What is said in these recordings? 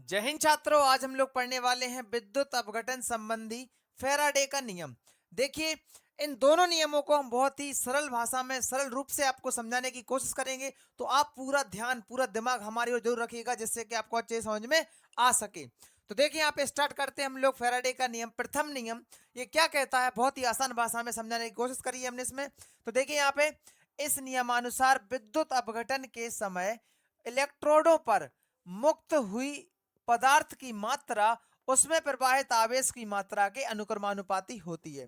जय हिंद छात्रों, आज हम लोग पढ़ने वाले हैं विद्युत अपघटन संबंधी फैराडे का नियम। देखिए, इन दोनों नियमों को हम बहुत ही सरल भाषा में सरल रूप से आपको समझाने की कोशिश करेंगे, तो आप पूरा ध्यान पूरा दिमाग हमारी ओर जरूर रखिएगा, जिससे कि आपको अच्छे से समझ में आ सके। तो देखिए, यहाँ पे स्टार्ट करते हैं हम लोग फैराडे का नियम। प्रथम नियम ये क्या कहता है, बहुत ही आसान भाषा में समझाने की कोशिश करी है हमने इसमें। तो देखिए यहाँ पे, इस नियमानुसार विद्युत अपघटन के समय इलेक्ट्रोडों पर मुक्त हुई पदार्थ की मात्रा उसमें प्रवाहित आवेश की मात्रा के अनुक्रमानुपाती होती है।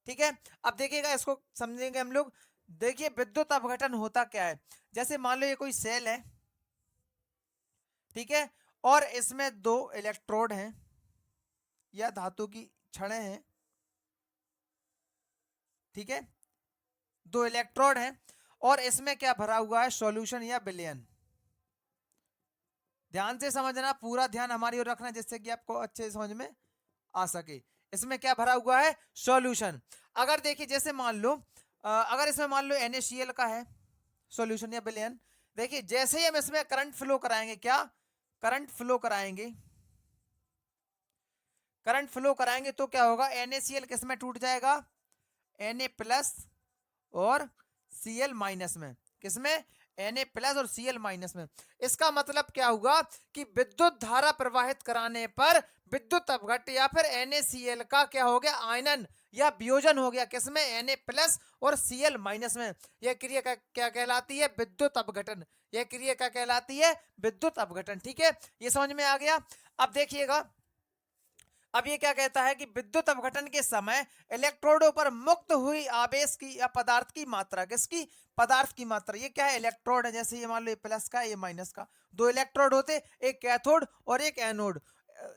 ठीक है, अब देखिएगा, इसको समझेंगे हम लोग। देखिए, विद्युत अपघटन होता क्या है। जैसे मान लो ये कोई सेल है, ठीक है, और इसमें दो इलेक्ट्रोड हैं या धातु की छड़ें हैं। ठीक है, दो इलेक्ट्रोड हैं और इसमें क्या भरा हुआ है, सॉल्यूशन या विलयन। ध्यान से समझना, पूरा ध्यान हमारी ओर रखना, जिससे कि आपको अच्छे से समझ में आ सके। इसमें क्या भरा हुआ है, सॉल्यूशन। अगर देखिए, जैसे मान लो अगर इसमें मान लो NaCl का है सॉल्यूशन या विलयन। देखिए, जैसे ही हम इसमें करंट फ्लो कराएंगे, क्या करंट फ्लो कराएंगे, करंट फ्लो कराएंगे तो क्या होगा, NaCl किस में टूट जाएगा, Na प्लस और Cl माइनस में। किसमें, Na प्लस और Cl माइनस में। इसका मतलब क्या हुआ कि विद्युत धारा प्रवाहित कराने पर विद्युत अपघट या फिर NaCl का क्या हो गया, आयनन या वियोजन हो गया। किसमें, Na प्लस और Cl माइनस में। यह क्रिया क्या कहलाती है, विद्युत अपघटन। यह क्रिया क्या कहलाती है, विद्युत अपघटन। ठीक है, ये समझ में आ गया। अब देखिएगा, अब ये क्या कहता है कि विद्युत अपघटन के समय इलेक्ट्रोडों पर मुक्त हुई आवेश की या पदार्थ की मात्रा। किसकी, पदार्थ की मात्रा। ये क्या है, इलेक्ट्रोड है। जैसे ये मान लो, ये प्लस का, ये माइनस का। दो इलेक्ट्रोड होते, एक कैथोड और एक एनोड।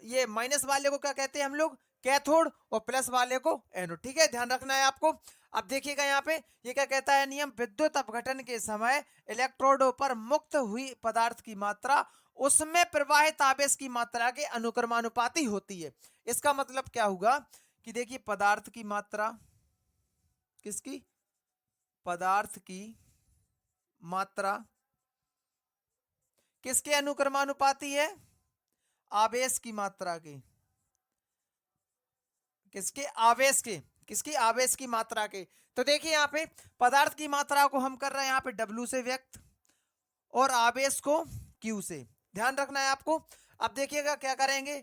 ये माइनस वाले को क्या कहते हैं हम लोग, कैथोड, और प्लस वाले को एनोड। ठीक है, ध्यान रखना है आपको। अब देखिएगा यहाँ पे, ये क्या कहता है नियम, विद्युत अपघटन के समय इलेक्ट्रोडों पर मुक्त हुई पदार्थ की मात्रा उसमें प्रवाहित आवेश की मात्रा के अनुक्रमानुपाती होती है। इसका मतलब क्या हुआ कि देखिए, पदार्थ की मात्रा, किसकी, पदार्थ की मात्रा किसके अनुक्रमानुपाती है, आवेश की मात्रा के। किसके, आवेश के। किसकी, आवेश की मात्रा के। तो देखिए यहाँ पे, पदार्थ की मात्रा को हम कर रहे हैं यहाँ पे W से व्यक्त, और आवेश को Q से। ध्यान रखना है आपको। अब देखिएगा क्या करेंगे,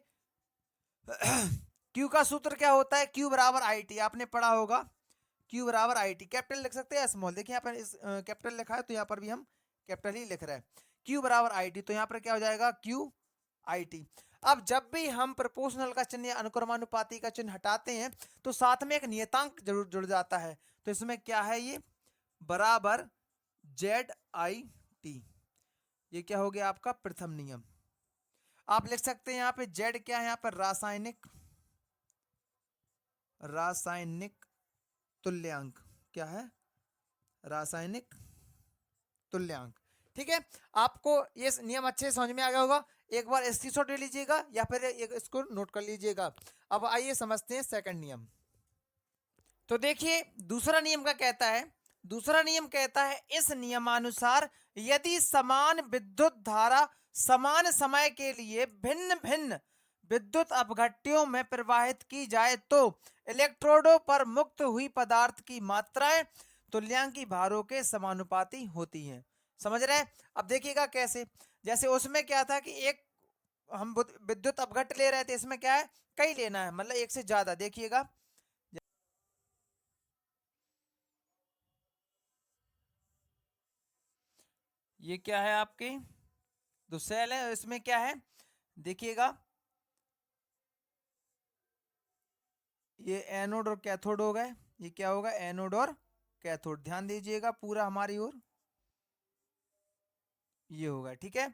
Q का सूत्र क्या होता है, Q बराबर IT, आपने पढ़ा होगा। Q बराबर IT, कैपिटल लिख सकते हैं स्मॉल। देखिए यहाँ पर इस कैपिटल लिखा है, तो यहाँ पर भी हम कैपिटल ही लिख रहे हैं। Q बराबर IT, तो यहाँ पर क्या हो जाएगा, Q IT। अब जब भी हम प्रोपोर्शनल का चिन्ह या अनुक्रमानुपाती का चिन्ह हटाते हैं, तो साथ में एक नियतांक जरूर जुड़ जाता है। तो इसमें क्या है, ये बराबर ZIT। ये क्या हो गया आपका प्रथम नियम। आप लिख सकते हैं यहाँ पे Z क्या है, यहाँ पर रासायनिक, रासायनिक तुल्यांक। क्या है, रासायनिक तुल्यांक। ठीक है, आपको ये नियम अच्छे से समझ में आ गया होगा। एक बार स्क्रीनशॉट ले लीजिएगा या फिर इसको नोट कर लीजिएगा। अब आइए समझते हैं सेकंड नियम। तो देखिए, दूसरा नियम क्या कहता है। दूसरा नियम कहता है, इस नियमानुसार यदि समान विद्युत धारा समान समय के लिए भिन्न भिन्न विद्युत अपघट्यों में प्रवाहित की जाए, तो इलेक्ट्रोडों पर मुक्त हुई पदार्थ की मात्राएं तुल्यांकी भारों के समानुपाती होती हैं। समझ रहे हैं। अब देखिएगा कैसे, जैसे उसमें क्या था कि एक हम विद्युत अपघट्य ले रहे थे, इसमें क्या है, कई लेना है, मतलब एक से ज्यादा। देखिएगा, ये क्या है आपके दो सेल है, इसमें क्या है, देखिएगा, ये एनोड और कैथोड हो गए। ये क्या होगा, एनोड और कैथोड। ध्यान दीजिएगा पूरा हमारी ओर, ये होगा। ठीक है,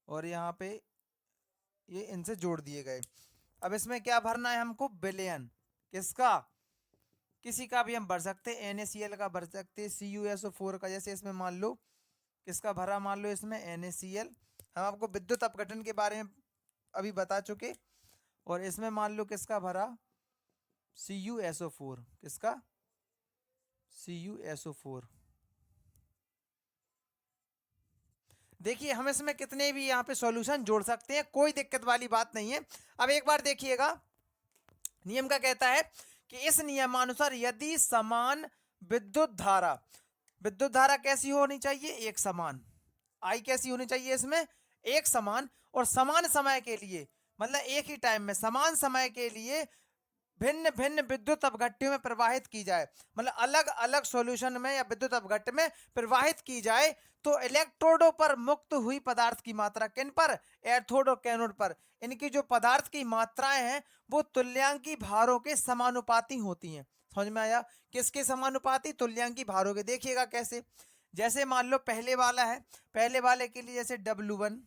और यहाँ पे ये इनसे जोड़ दिए गए। अब इसमें क्या भरना है हमको, विलयन। किसका, किसी का भी हम भर सकते हैं, NaCl का भर सकते हैं, CuSO4 का। जैसे इसमें मान लो किसका भरा, मान लो इसमें NaCl। हम आपको विद्युत अपघटन के बारे में अभी बता चुके। और इसमें मान लो किसका भरा, CuSO4। किसका, CuSO4। देखिए हम इसमें कितने भी यहाँ पे सॉल्यूशन जोड़ सकते हैं, कोई दिक्कत वाली बात नहीं है। अब एक बार देखिएगा, नियम का कहता है कि इस नियमानुसार यदि समान विद्युत धारा कैसी होनी चाहिए, एक समान, आई कैसी होनी चाहिए इसमें, एक समान, और समान समय के लिए, मतलब एक ही टाइम में समान समय के लिए भिन्न भिन्न विद्युत अपघट्यों में प्रवाहित की जाए, मतलब अलग अलग सॉल्यूशन में या विद्युत अपघट्य में प्रवाहित की जाए, तो इलेक्ट्रोडों पर मुक्त हुई पदार्थ की मात्रा, किन पर, एथोड और कैनोड पर, इनकी जो पदार्थ की मात्राएं हैं वो तुल्यांकी भारों के समानुपाती होती हैं। समझ में आया, किसके समानुपाती, तुल्यांकी भारों के। देखिएगा कैसे, जैसे मान लो पहले वाला है, पहले वाले के लिए जैसे W1,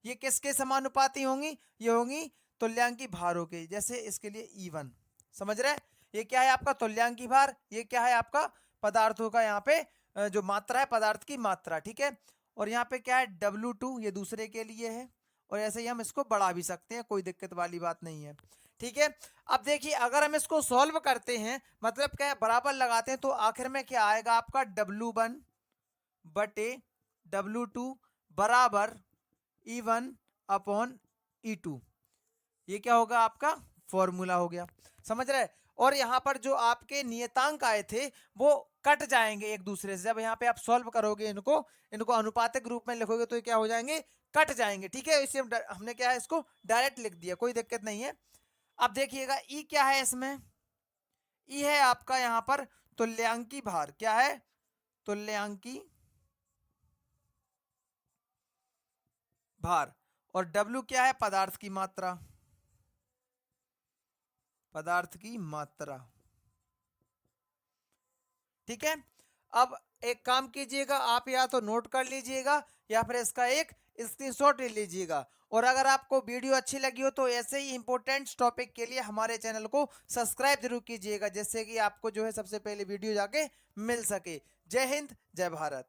ये किसके समानुपाती होंगी, ये होंगी तुल्यांकी भारों के, जैसे इसके लिए E1। समझ रहे, ये क्या है आपका तुल्यांकी भार, ये क्या है आपका पदार्थों का यहाँ पे जो मात्रा है, पदार्थ की मात्रा, ठीक है। और यहाँ पे क्या है W2, ये दूसरे के लिए है, और ऐसे ही हम इसको बढ़ा भी सकते हैं, कोई दिक्कत वाली बात नहीं है, ठीक है। अब देखिए अगर हम इसको सॉल्व करते हैं, मतलब क्या है, बराबर लगाते हैं, तो आखिर में क्या आएगा आपका W1 बटे W2 बराबर E1 अपॉन E2। ये क्या होगा आपका फॉर्मूला हो गया, समझ रहे। और यहाँ पर जो आपके नियतांक आए थे वो कट जाएंगे एक दूसरे से, जब यहाँ पे आप सॉल्व करोगे इनको इनको अनुपातिक रूप में लिखोगे तो ये क्या हो जाएंगे, कट जाएंगे, ठीक है। इसलिए हमने क्या है इसको डायरेक्ट लिख दिया, कोई दिक्कत नहीं है। अब देखिएगा ई क्या है इसमें, ई है आपका यहाँ पर तुल्यांकी भार, क्या है, तुल्यांकी भार, और डब्ल्यू क्या है, पदार्थ की मात्रा, पदार्थ की मात्रा, ठीक है। अब एक काम कीजिएगा, आप या तो नोट कर लीजिएगा या फिर इसका एक स्क्रीनशॉट ले लीजिएगा। और अगर आपको वीडियो अच्छी लगी हो तो ऐसे ही इंपॉर्टेंट टॉपिक के लिए हमारे चैनल को सब्सक्राइब जरूर कीजिएगा, जिससे कि आपको जो है सबसे पहले वीडियो जाके मिल सके। जय हिंद, जय भारत।